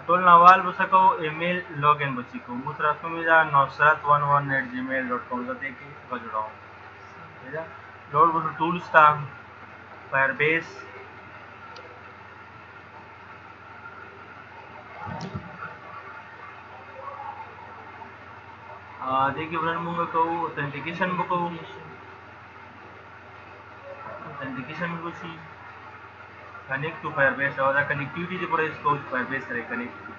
ټول نوال بسکو ایمیل login बसिको मुसरा तुमिदा nusrat11@gmail.com जते की बजड़ाओ ठीक है लोड बस टूल्स था फायरबेस देखिए ब्रन मुंगा को ऑथेंटिकेशन बको ऑथेंटिकेशन बसी कनेक्ट टू फायरबेस और कनेक्टिविटी जो पूरा इसको फायरबेस करे connect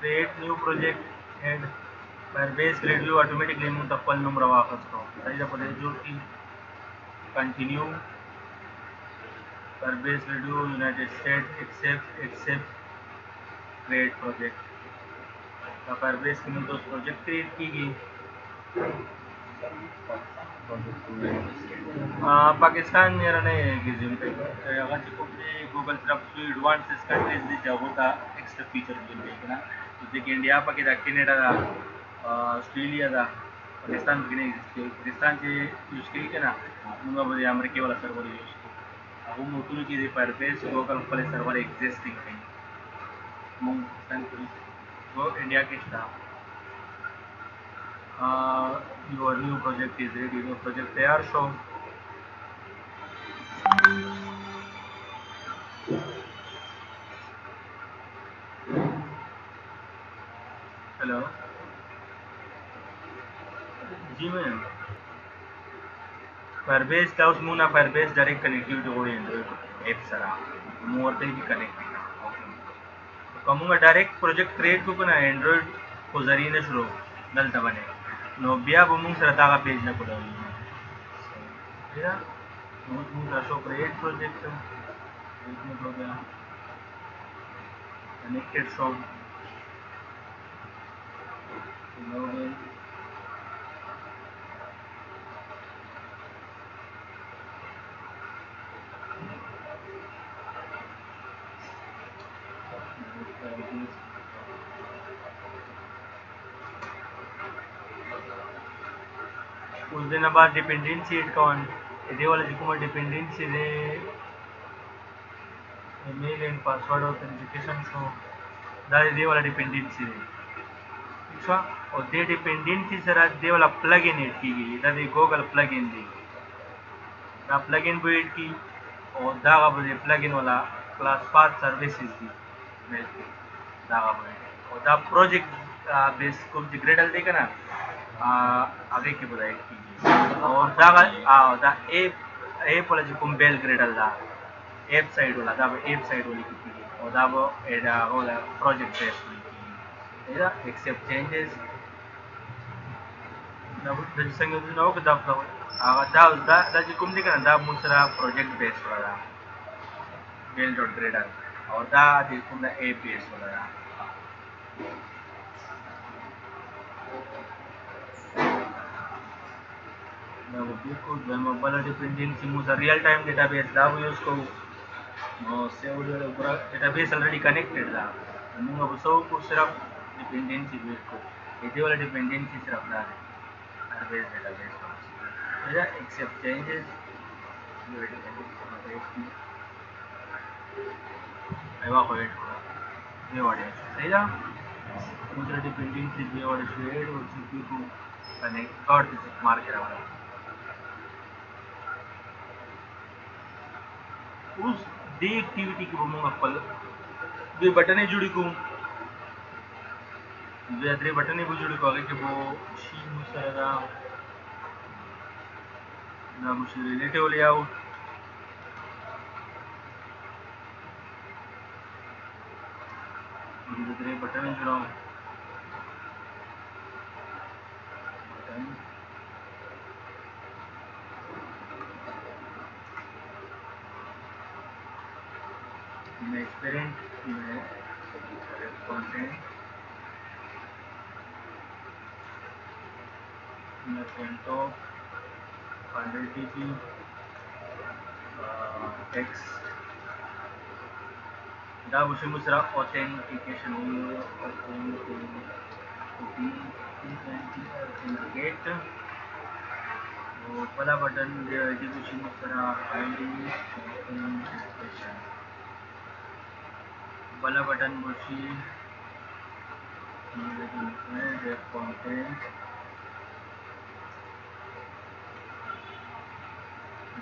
create new project and Firebase review automatically multiple number of offers को सही है बोले जो कि continue Firebase review United States accept create project तो Firebase की दो project create की गई पाकिस्तान मेरा नहीं है रिज्यूम पे अगर जो गूगल तरफ से एडवांस कंट्रीज दी जाओ था एक्स्ट्रा फीचर जो देखना तो देखिए इंडिया पाकिस्तान कनाडा ऑस्ट्रेलिया दा पाकिस्तान की नहीं पाकिस्तान से यूज की है ना मुंगा बोले अमेरिका वाला सर्वर यूज को अब मुतुल की फायरबेस गूगल वाले सर्वर एग्जिस्टिंग है मुंगा वो इंडिया के staff your new project is ready new project तैयार show हेलो जी मैम फायरबेस का उस मुना फायरबेस डायरेक्ट कनेक्टिविटी हो एंड्रॉइड ऐप सरा मोरते ही कनेक्ट तो कमूंगा डायरेक्ट प्रोजेक्ट क्रिएट को ना एंड्रॉइड को जरिए ने शुरू दलता बने नो बिया बुमुंग सरता का पेज ना खुला हुई है मुंगा शो क्रिएट प्रोजेक्ट हो गया कनेक्टेड शो उस दिन बाद डिपेंडेंसी अकाउंट इधे वाला जिकुमा डिपेंडेंसी दे ईमेल एंड पासवर्ड ऑथेंटिकेशन शो दा इधे वाला डिपेंडेंसी दे ठीक है और दे डिपेंडेंसी सरा दे वाला प्लगइन ऐड की गई दा दे गूगल प्लगइन दी दा प्लगइन को ऐड की और दा का बजे प्लगइन वाला क्लास 5 सर्विसेज दी दा का बजे और दा प्रोजेक्ट बेस को ग्रेडल देगा ना आगे की बुराई की और दा एप वाला जो कुंबेल ग्रेडल दा एप साइड वाला की और दा वो एडा वाला प्रोजेक्ट बेस की एदा एक्सेप्ट चेंजेस ना द संग ना वो दा जो कुम दिखा दा मुसरा प्रोजेक्ट बेस वाला बेल डॉट ग्रेडल और दा देखो ना एप बेस वाला मोबाइल डिपेंडेंसी मुझे रियल टाइम डेटाबेस दा यूज को से पूरा डेटाबेस ऑलरेडी कनेक्टेड दा मुंगा बसो को सिर्फ डिपेंडेंसी बेस को ये वाला डिपेंडेंसी सिर्फ दा है डेटाबेस मेरा एक्सेप्ट चेंजेस एवा को ऐड करा ये वाले सही ना मुझे डिपेंडेंसी ये वाले शेड और सीपीयू को कनेक्ट कर मार के रखा उस दे एक्टिविटी की बमूंगा पल वे बटने जुड़ी को वे अदरे बटने भी जुड़ी को आगे के वो शी मुसरा ना मुझे रिलेटिव लेआउट दूसरे बटन जुड़ाओ बटन में एक्सपेरेंट में कंटेंट में कंटो 100 dB text da buscamos será authentication authenticate पहला button education será ID authentication पहला बटन बुशी content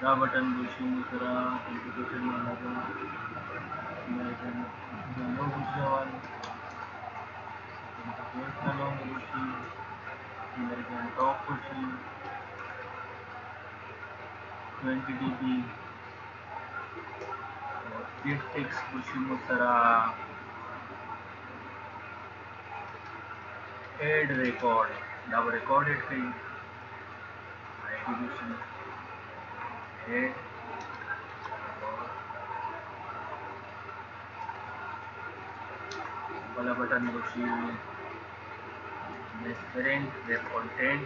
da बटन बुशी será authentication वाला no बुशी वाला Personal bushi, American top bushi, 20 dB, git text bushi musara, add record, double recorded thing, ID bushi, add, वाला button बुशी, parent web content,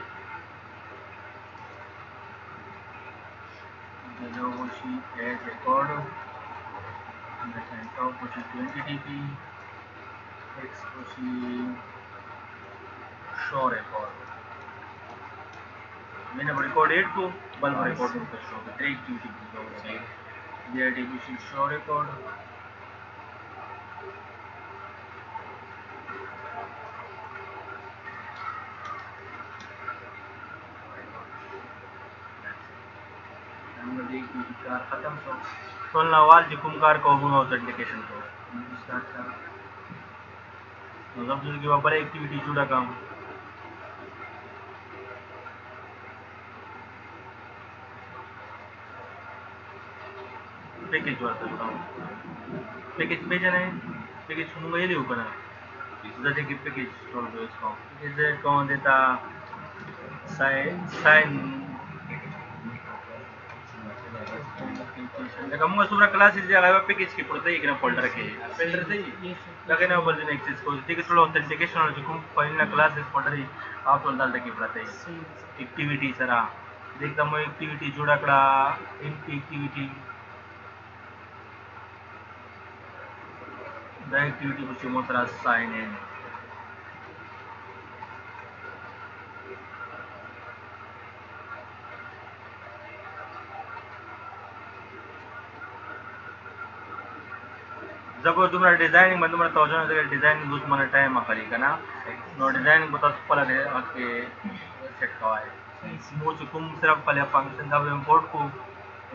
hello bushi, add record, American top bushi 20 dB, text bushi, show record. मैंने recorded को bulb record होकर show कर एक YouTube video से ये division show record हमने एक कार खत्म तो नवाल जिकुम कार को हुआ ऑथेंटिकेशन को स्टार्ट कर मतलब जो कि ऊपर एक्टिविटी जुड़ा काम पैकेज वाला काम पैकेज भेजना है पैकेज सुनूंगा ये ऊपर ना जैसे कि पैकेज स्टोर पे उसको जैसे कौन देता sign kamu sobra classes ya la package ki porta ikna folder ke folder से लगे ना बोल देने एक्सेस को ठीक है थोड़ा ऑथेंटिकेशन और जो फाइल ना क्लासेस folder ही आप डाल दे के पड़ता है एक्टिविटी सरा देखता मैं एक्टिविटी जुड़ा कड़ा एक्टिविटी द एक्टिविटी कुछ मोतरा साइन है जब तुम्हारा डिजाइनिंग में तुम्हारा तो जो है डिजाइनिंग दूसरा mana टाइम आखरी का ना नो डिजाइनिंग बता पहले दे आके सेट का है वो चुकुम सिर्फ पहले फंक्शन जब इंपोर्ट को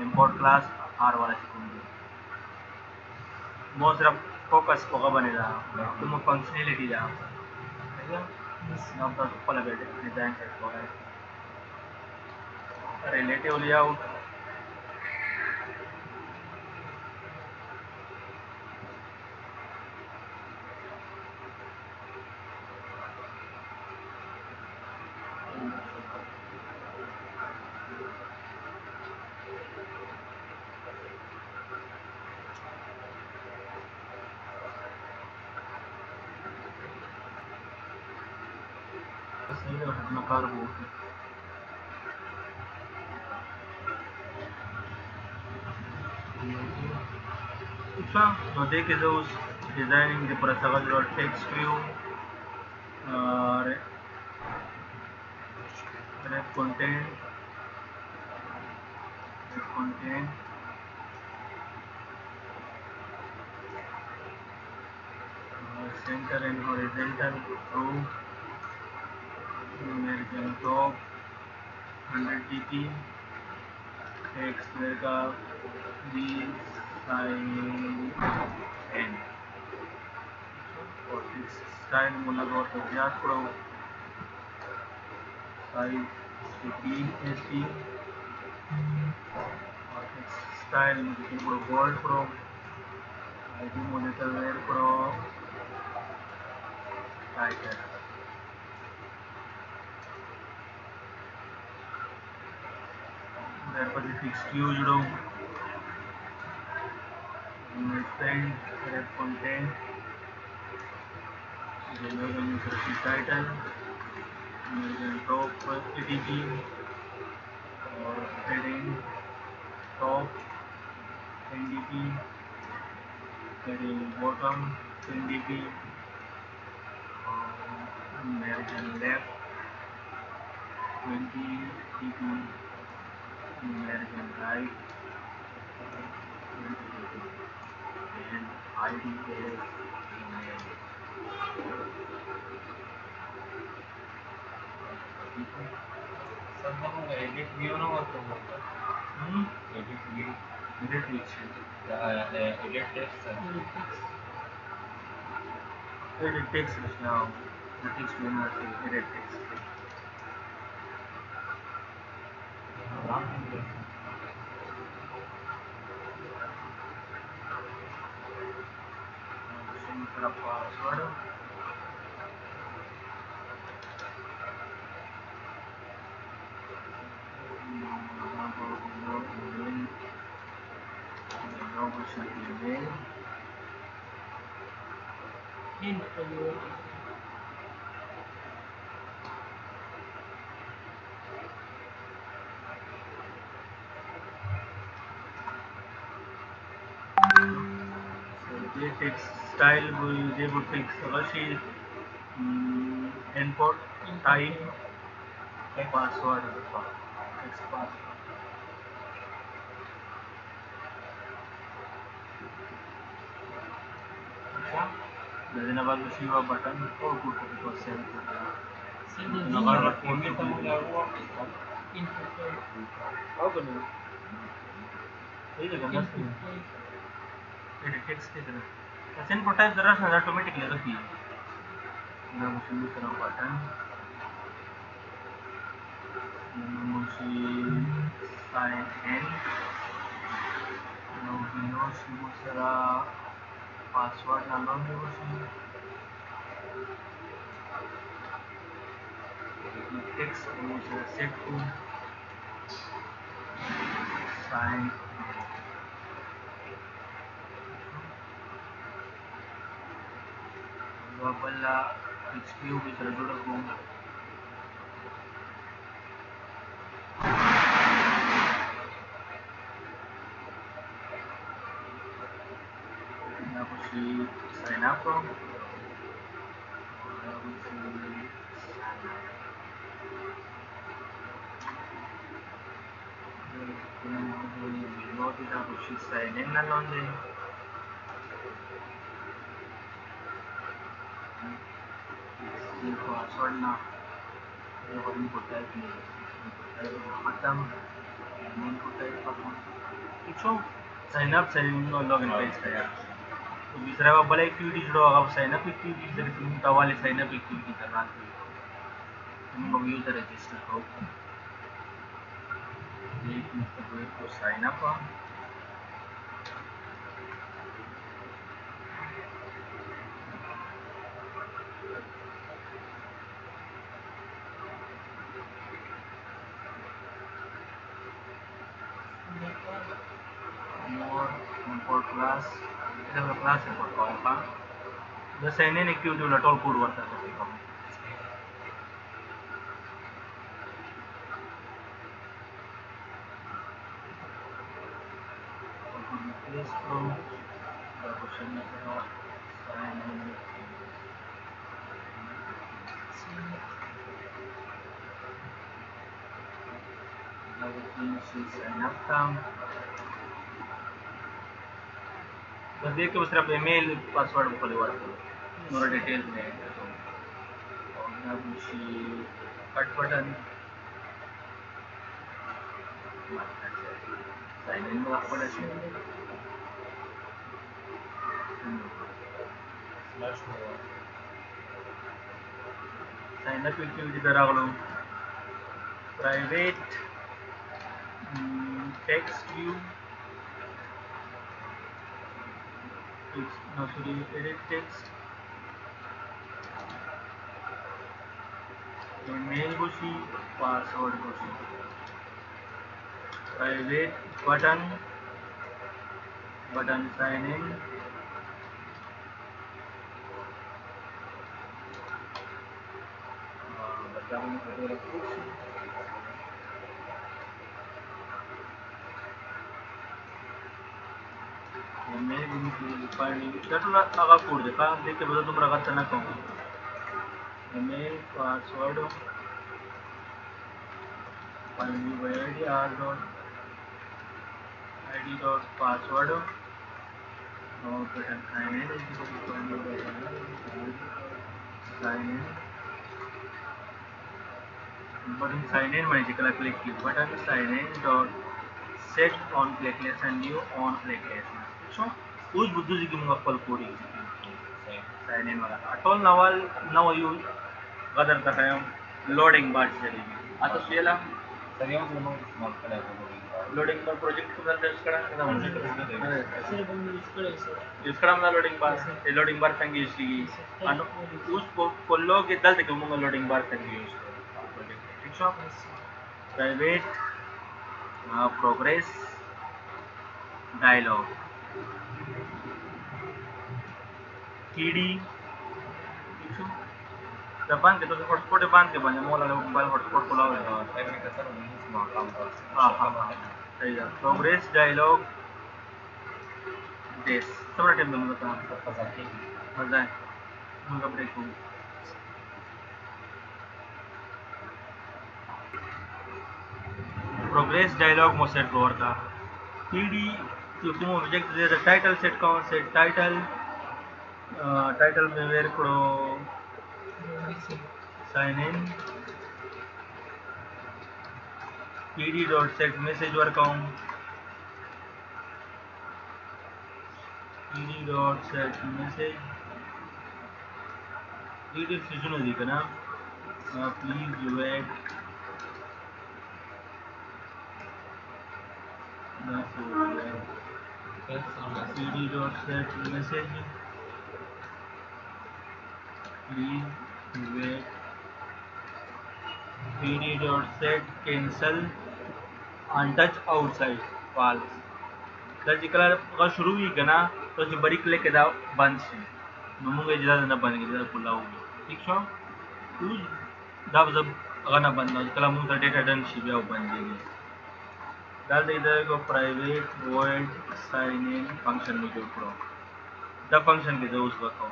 इंपोर्ट क्लास आर वाला चुकुम वो सिर्फ फोकस को का बनेगा तुम फंक्शनैलिटी जा ठीक है ना तो पहले डिजाइन सेट को है relative layout no take those designing the process or text view content center and horizontal row American top 100 dp text का b sign n और स्टाइल मुलाक और तब्दीलात करो साइज 15 और स्टाइल मुझे बोल्ड करो आईडी मॉनिटर वेयर करो writer. Therefore, the fixed use row, spend red content, the user title, top ATG or heading top NDP, heading bottom NDP, margin left 20 dp, margin right 20 dp, and ID is email. Sir हम edit view ना करते हैं edit view Edit which? Edit text sir Edit text is now. The text will not say edit text. Enter a password. Email. So the text style will they would fix Rashi import type password text password. Then about the Shiva button or put it for save. How can you? Edit text के तरह. That's input type जरा सा automatically रखी है. Now we should look at button. Now we sign in. Now we know she was password na long devotion. Text was set to sign. Wapala XQ with regular home. Now we sign up from. Now we sign up. Note that we should sign in along the password now. Input type bottom and input type bottom. So sign up sign login page है यार. तो दूसरा वाला activity जो होगा sign up activity जैसे तुम वाले sign up एक्टिविटी करना है. तुम लोग यूजर रजिस्टर करो. एक मतलब तो sign up हो. More import class. इधर का class import करूँगा. The sign in activity वाला tool code वर्ता है. Please from the question sign in. Now we sign up काम. बस देख के बस सिर्फ ईमेल पासवर्ड खोले वाला और डिटेल्स में और ना मुझे कट बटन साइन इन में आपको लगे साइन अप एक्टिविटी करा लो private text view no sorry edit text email गुशी पासवर्ड गुशी प्राइवेट बटन साइन इन आगा कोड देखा देख के बता तुम रखा ना कहूँ email password id dot password और button sign in button sign in मैंने जिकला क्लिक की button sign in dot set on click listener and new on click listener सो उस बुद्धू जी की मुंगा पल कोडी साइन इन वाला अटोल नवल नव यू गदर का है लोडिंग बार चलेगी आता सुयला सरिया में स्मॉल कलर लोडिंग बार प्रोजेक्ट को दर्ज करा सर बंद इसकड़ा में लोडिंग बार ये लोडिंग बार संगी इसकी अनु उस कोल्लो के दल तक मुंगा लोडिंग बार संगी यूज प्रोजेक्ट ठीक है प्राइवेट प्रोग्रेस डायलॉग कीडी जब बांध के तो हॉटस्पॉट बांध के बने मोला मोबाइल हॉटस्पॉट खोला हुआ है टाइम में कसर स्मॉल काम कर हाँ सही है प्रोग्रेस डायलॉग देश सबरा टाइम में मुझे पता है मजा है मुझे ब्रेक हो प्रोग्रेस डायलॉग मो सेट कवर का पीडी जो तुम ऑब्जेक्ट दे द टाइटल सेट कौन सेट टाइटल में वेर करो sign in pd dot set message work on pd dot set message pd season है दिखा ना please wait pd dot set message please wait pd dot set cancel untouch outside false जब जिकला अगर शुरू हुई करना तो जो बड़ी क्लिक के दाव बंद से नमुगे ज़्यादा ना बनेगी ज़्यादा खुला होगी ठीक है उस दाव जब अगर ना बंद ना जिकला मुझे डेटा डन शिबिया बन जाएगी डाल दे इधर को private void sign in function में जोड़ करो द फंक्शन के जो उस वक्त हो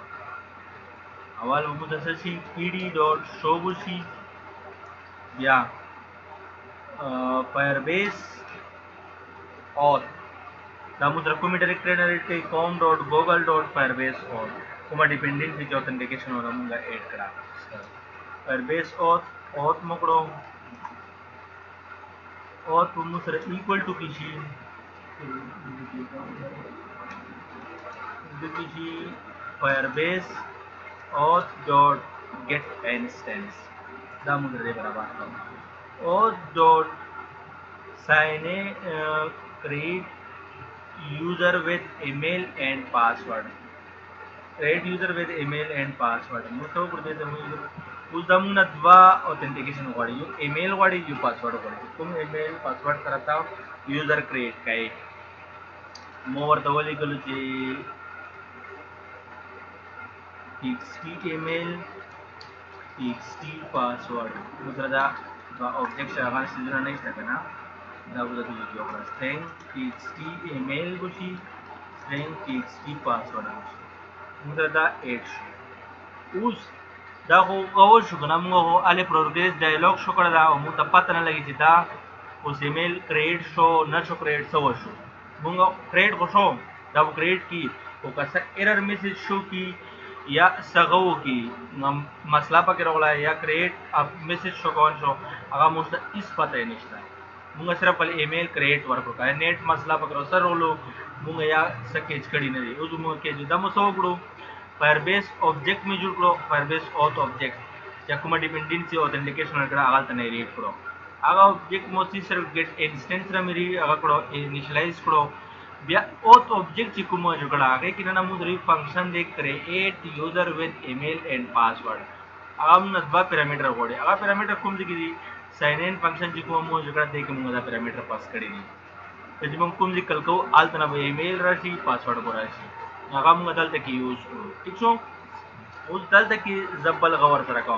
अवाल वो मुझे सच्ची pd dot show बुशी या फायरबेस और दामुद्रा कुमी डायरेक्टरी डायरेक्टरी com.google.firebase और कुमा डिपेंडेंसी जो ऑथेंटिकेशन हो रहा मुंगा ऐड करा फायरबेस और मकड़ो और मुसर इक्वल टू किसी Firebase auth dot get instance दामुद्रा दे बराबर auth dot sign create user with email and password मुझे पढ़ते थे मुझे उस दमुना द्वा ऑथेंटिकेशन वाली यू ईमेल वाली यू पासवर्ड वाली तुम ईमेल पासवर्ड करता हो यूजर क्रिएट का एक मोर तवली कलु ची txt email txt पासवर्ड मुझे दा ऑब्जेक्ट शाखा सीधना नहीं सकना string txt email गुशी string txt password गुशी मुझे दा 8 उस दा को कवर शुकना मुझे हो आले प्रोग्रेस डायलॉग शो कर दा मुझे पता न लगी चिता उस ईमेल क्रिएट शो न शो क्रिएट सो शो मुझे क्रिएट को शो दा वो क्रिएट की वो कैसा एरर मैसेज शो की या सगो की मसला पकड़ रहा है या क्रिएट अब मैसेज शो कौन शो अगर मुझे इस पता है नहीं मुंगा सिर्फ पहले ईमेल क्रिएट वर्क होता है नेट मसला पकड़ो सर रोलो मुंगा या सकेज कड़ी नहीं उस मुंगा के जुदा मसो करो फायरबेस ऑब्जेक्ट में जुड़ करो फायरबेस ऑथ ऑब्जेक्ट या कुमा डिपेंडेंसी ऑथेंटिकेशन कर आगा तने रीड करो आगा ऑब्जेक्ट मोसी सिर्फ गेट इंस्टेंस रा मेरी आगा करो इनिशियलाइज करो बिया ऑथ ऑब्जेक्ट चिकुमा जुड़ा आगे कि ना मुद्री फंक्शन दे create user with email and password हम नस्बा पैरामीटर कोडे आगा पैरामीटर कोम दिगी साइन इन फंक्शन जी को मो जगह दे के मुंगा पैरामीटर पास करी दी तो जब हम कोम जी कल को आल तना ईमेल राशि पासवर्ड को राशि आगा मुंगा दल तक यूज को ठीक सो उस दल तक जब्बल गवर सर का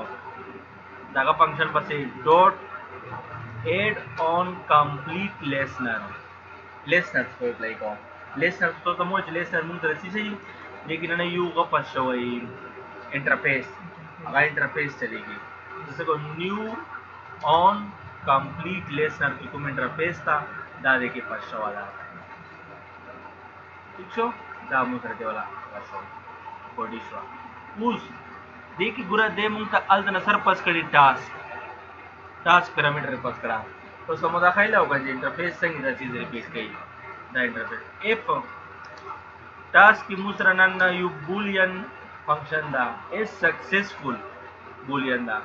दागा फंक्शन पासे dot add on complete listener को अप्लाई को लिसनर तो मो लिसनर मुंग तरसी से लेकिन ना यू का पास वही इंटरफेस आगा इंटरफेस चलेगी जैसे को न्यू ऑन कंप्लीट लिसनर की कुम इंटरफेस था दादे के पास वाला ठीक छो दामु करते वाला पास बॉडी शो उस देखी गुरा दे मुंग ता अल्ट न सर पास करी टास्क पैरामीटर पास करा तो समुदा खाइला होगा जी इंटरफेस संग दा चीज रिपीट कई दा इंटरफेस इफ टास्क की मुसरा नन्ना यू बूलियन फंक्शन दा इज सक्सेसफुल बूलियन दा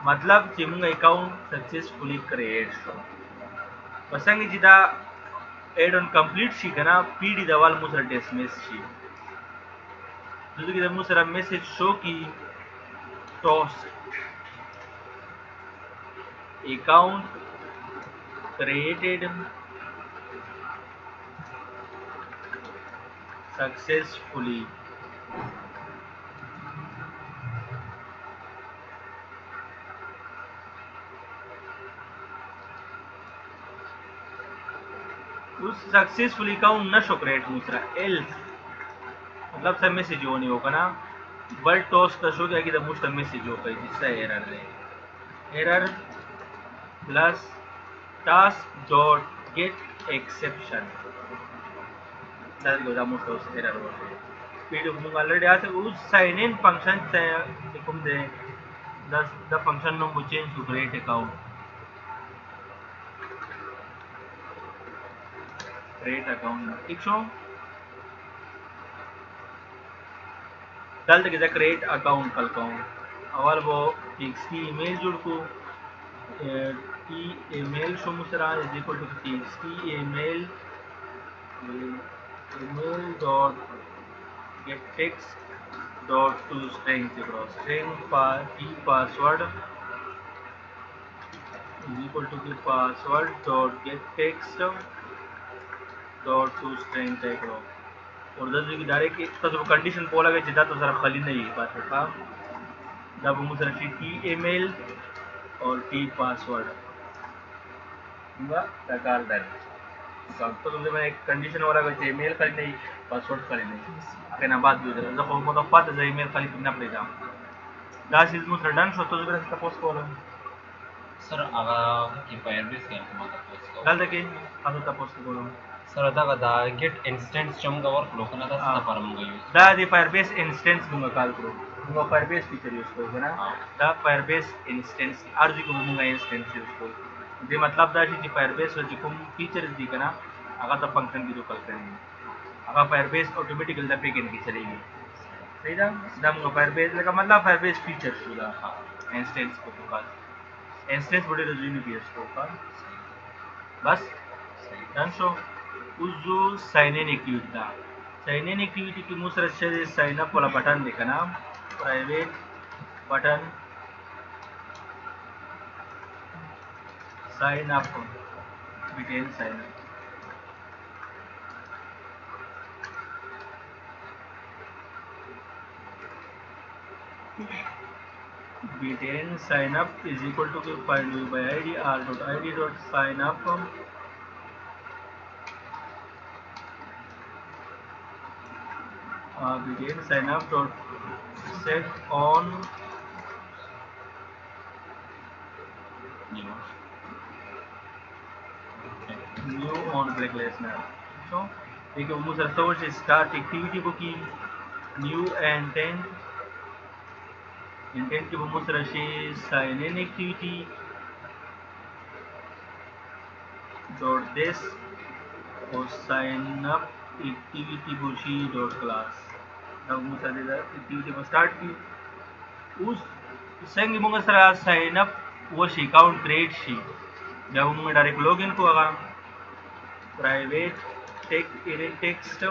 मतलब चिमुंग अकाउंट सक्सेसफुली क्रिएट शो पसंग जिदा एड ऑन कंप्लीट शी कना पीडी दवाल मुसरा डिसमिस शी तो की मुसरा मैसेज शो की टॉस अकाउंट क्रिएटेड सक्सेसफुली उस सक्सेसफुली अकाउंट न शो क्रिएट मुसरा एल्स मतलब सब मैसेज हो नहीं होगा ना बल टॉस का शो क्या कि द मुस्ट मैसेज हो गई जिससे एरर है error plus task dot get exception that गोदा मुस्ट एरर हो गई पीडी को ऑलरेडी आ से उस साइन इन फंक्शन से कुम दे द फंक्शन नो को चेंज टू क्रिएट अकाउंट ठीक शो कल तक क्रिएट अकाउंट कल कहूँ अवल वो टीएक्सटी ईमेल जुड़ को टी ईमेल शो मुसरा is equal to TXT email dot get text dot to string string की पासवर्ड इज इक्वल टू की password dot get text dot to string करो और दस की डायरेक्ट एक तो कंडीशन बोला गया जितना तो जरा खाली नहीं है पासवर्ड का जब मुझे टी ईमेल और टी पासवर्ड प्रकार दर तो तुमसे मैं एक कंडीशन वाला गया ईमेल खाली नहीं पासवर्ड खाली नहीं अगर ना बात भी उधर जब मतलब पात है ईमेल खाली पिना पड़ेगा दास इज मुझे डन शो तो जरा सपोज कॉल सर अगर की फायरबेस के मतलब कल तक ಅದು ತಪೋಸ್ ತಗೊಳ್ಳೋ सर अದಾಗ दा गेट इंस्टेंस चम का वर्क लोकना दा सदा परम यूज दा दी फायरबेस इंस्टेंस दूंगा कॉल करो दूंगा फायरबेस फीचर यूज करोगे ना दा फायरबेस इंस्टेंस आरजी को दूंगा इंस्टेंस यूज करो ये मतलब दा जी फायरबेस जो को फीचर्स दी करना अगर तो फंक्शन की जो कल करेंगे अगर फायरबेस ऑटोमेटिकली दा पैकेज की चलेगी सही था दम को फायरबेस लगा मतलब फायरबेस फीचर्स होगा इंस्टेंस को कॉल इंस्टेंस बड़े रेज्यूमे भी इसको कॉल बस डन शो उस जो साइन इन एक्टिविटी था साइन इन एक्टिविटी की मुझसे अच्छे से साइन अप वाला बटन देखा ना private button sign up detail sign up detail sign up is equal to find by id r.id.sign up begin sign up dot set on new on black listener so देखिए वो मुझे तो से start activity को की new intent की वो मुझे से sign in activity dot this और साइन अप एक्टिविटी बुशी डॉट क्लास अब मुझे एक्टिविटी को स्टार्ट की उस संग मुझे सर साइन अप वो शी अकाउंट क्रिएट शी जब मुझे डायरेक्ट लॉगिन को आगा प्राइवेट टेक्स्ट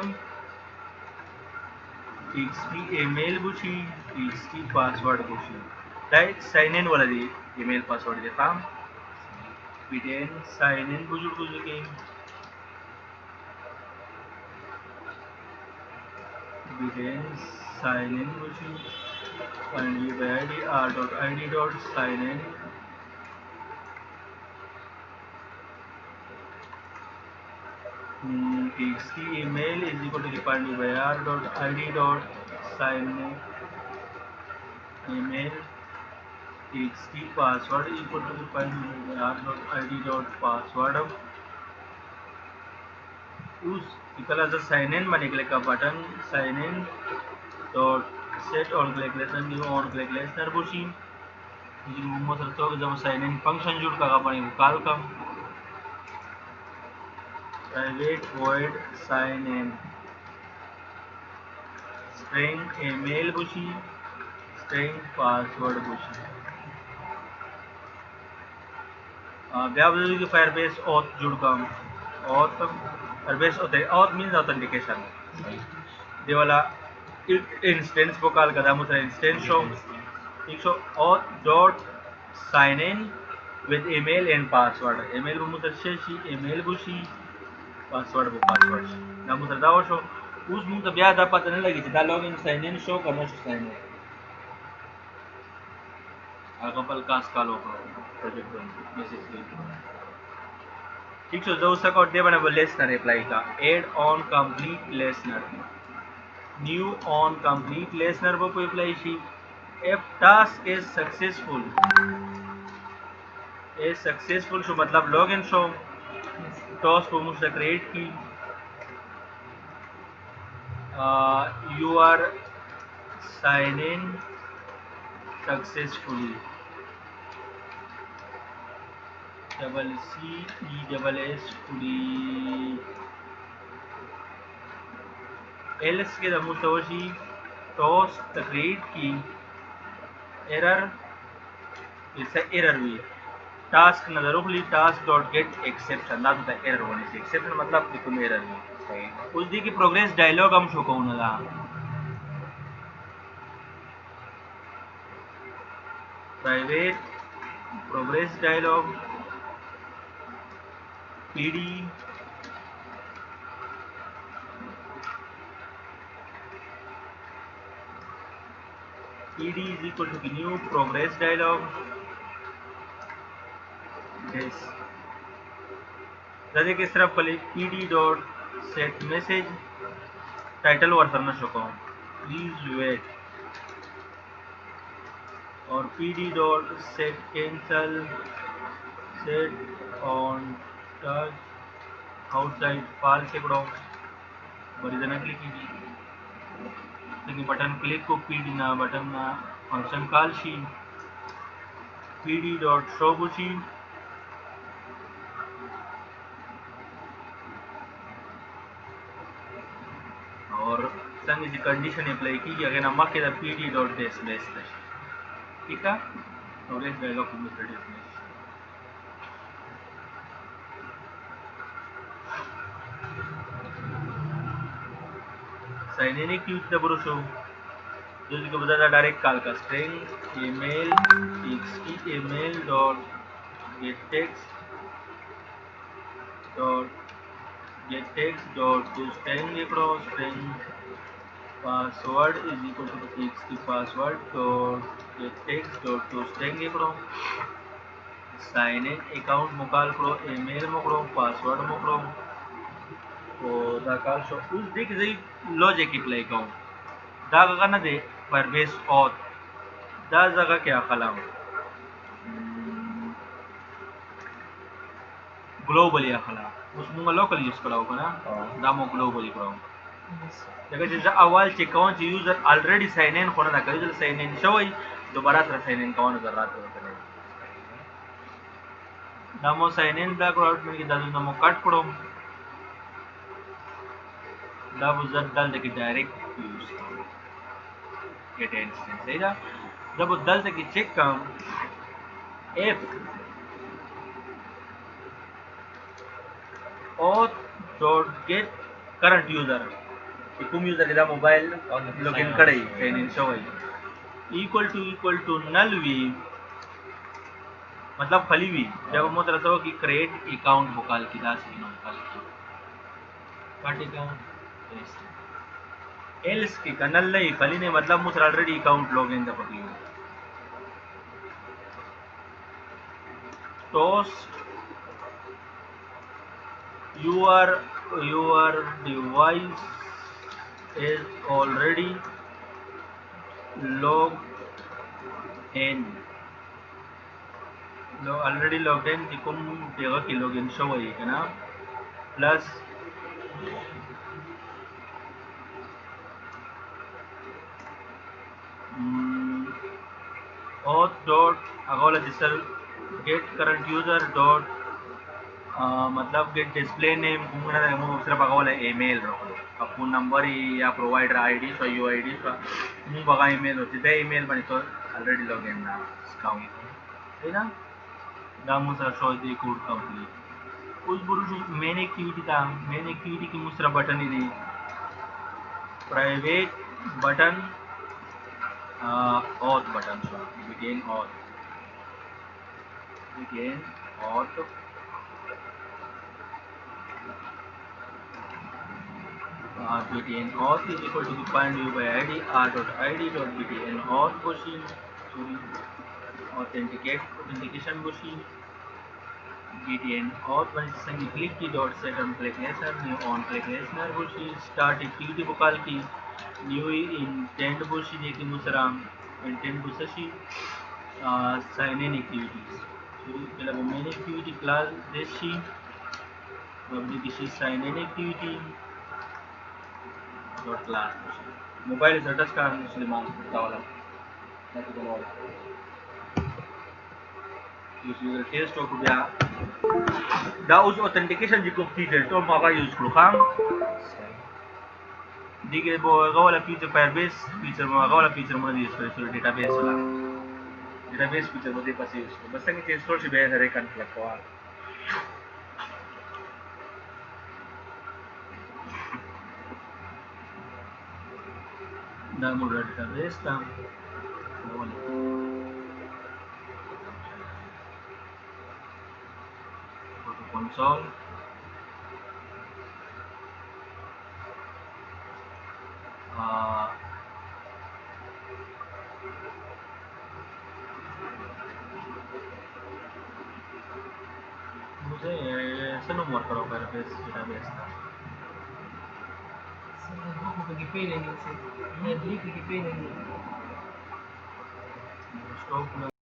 टीएक्सटी ईमेल बुशी टीएक्सटी पासवर्ड बुशी دا ساين ان ولا دي ایمیل پاسورډ دی فهم بیدین ساين ان بجوړ کوزو کې بیدین ساين ان بجوړ and you by id r.id.sign in txt email is equal to defined by r.id.sign in email txt password equal to defined by r.id.password उस इकला जो sign in में निकले का button sign in dot set on calculator new on calculator बुशी ये room में तो जब साइन इन फंक्शन जुड़ का अपने कॉल कम private void sign in string email बुशी स्ट्रिंग पासवर्ड बुशी ब्याह की फायरबेस ऑथ जुड़ कम auth Firebase auth means authentication दे वाला इंस्टेंस को कॉल करा मुझे इंस्टेंस शो ठीक सो auth dot sign in with email and password email वो मुझे शेषी ईमेल बुशी पासवर्ड वो पासवर्ड ना मुझे दाव शो उस मुझे ब्याह दा पता नहीं लगी जितना लॉगिन साइन इन शो करना शो साइन इन आगे पल कास कॉल हो प्रोजेक्ट मैसेज ठीक सो जो उसका कोड दे बना वो लिसनर अप्लाई का add on complete listener new on complete listener वो कोई अप्लाई शी if task is successful show मतलब लॉगिन शो टास्क को मुझसे क्रिएट की you are sign in successfully double C E double S fully else के मुस्तवशी टॉस तकरीर की एरर इससे एरर हुई टास्क नजर उखली टास्क डॉट गेट एक्सेप्शन ना तो एरर होने से एक्सेप्शन मतलब कि तुम एरर हुई उस दी की प्रोग्रेस डायलॉग हम शो कहूँ ना private progress dialog PD is equal to the new progress dialog this जैसे किस तरह पहले PD dot set message title और करना शुरू प्लीज वेट और PD dot set cancel set on touch outside false से पढ़ो बड़ी जना क्लिक कीजिए लेकिन बटन क्लिक को PD ना बटन ना फंक्शन कॉल शी PD डॉट शो बुशी और संग जी कंडीशन अप्लाई की अगर ना मके द PD डॉट डिस्प्ले ठीक है और इस डायलॉग को मिस डिस्प्ले साइन इन की द ब्रोशो जो कि बता डायरेक्ट कॉल का string email txt email dot get text dot to string इकड़ो string password is equal to txt password dot get text dot to string इकड़ो sign in account मुकाल करो email मोकड़ो password मोकड़ो तो दा कॉल शो उस देख जई लॉजिक अप्लाई करूं दा का ना दे पर बेस और दा जगह क्या खलाम ग्लोबली खला उस मुंगा लोकल यूज कराओ ना दा मो ग्लोबली कराओ जगह जैसे अव्वल चेक कौन सी यूजर ऑलरेडी साइन इन होना ना कहीं साइन इन शोई दोबारा तरह साइन इन कौन जरूरत है दा मो साइन इन दा क्राउड में की दा मो कट करो दा बुजर दल के डायरेक्ट यूज गेट इंस्टेंस सही ना जब दल से की चेक कम if auth dot get current user कुम यूजर इदा मोबाइल लॉगिन करे sign in show equal to null वी मतलब खाली वी जब मतलब रहता हो कि क्रिएट अकाउंट वोकाल की दास की वोकाल की काटेगा एल्स की नल नहीं खाली नहीं मतलब मुझे ऑलरेडी अकाउंट लॉगिन द पकड़ी toast your device is already logged in already logged in जिकुम देगा कि login show है क्या ना plus auth dot अगला जिसर get current user dot मतलब गेट डिस्प्ले नेम मुझे सिर्फ अगला ईमेल रखो अब फोन नंबर या provider ID so you ID so मुझे बगा ईमेल होती है ईमेल बनी तो ऑलरेडी लॉगिन ना स्काउट है ना ना मुझे शो दे कोड कंप्लीट उस बुरुज मेन एक्टिविटी की मुझे बटन ही दी प्राइवेट बटन ऑथ बटन सो begin auth btn auth is equal to defined view by id r.id.btn auth machine authentication machine btn auth when संग click की dot set on click listener new on click listener machine start activity vocal की new intent machine एक मुसराम intent बुसशी sign in activities so मतलब main activity class देशी public is sign in activity dot class mobile status का मुसलमान तावला user test of dia da us authentication ji computer to maka use kru kham dige bo wala feature firebase feature mo wala feature mo use kru so database wala database feature mo de pas use kru basta ke install si be hare kan ko da mo database ta console मुझे ऐसे number करो firebase database का Wikipedia, stop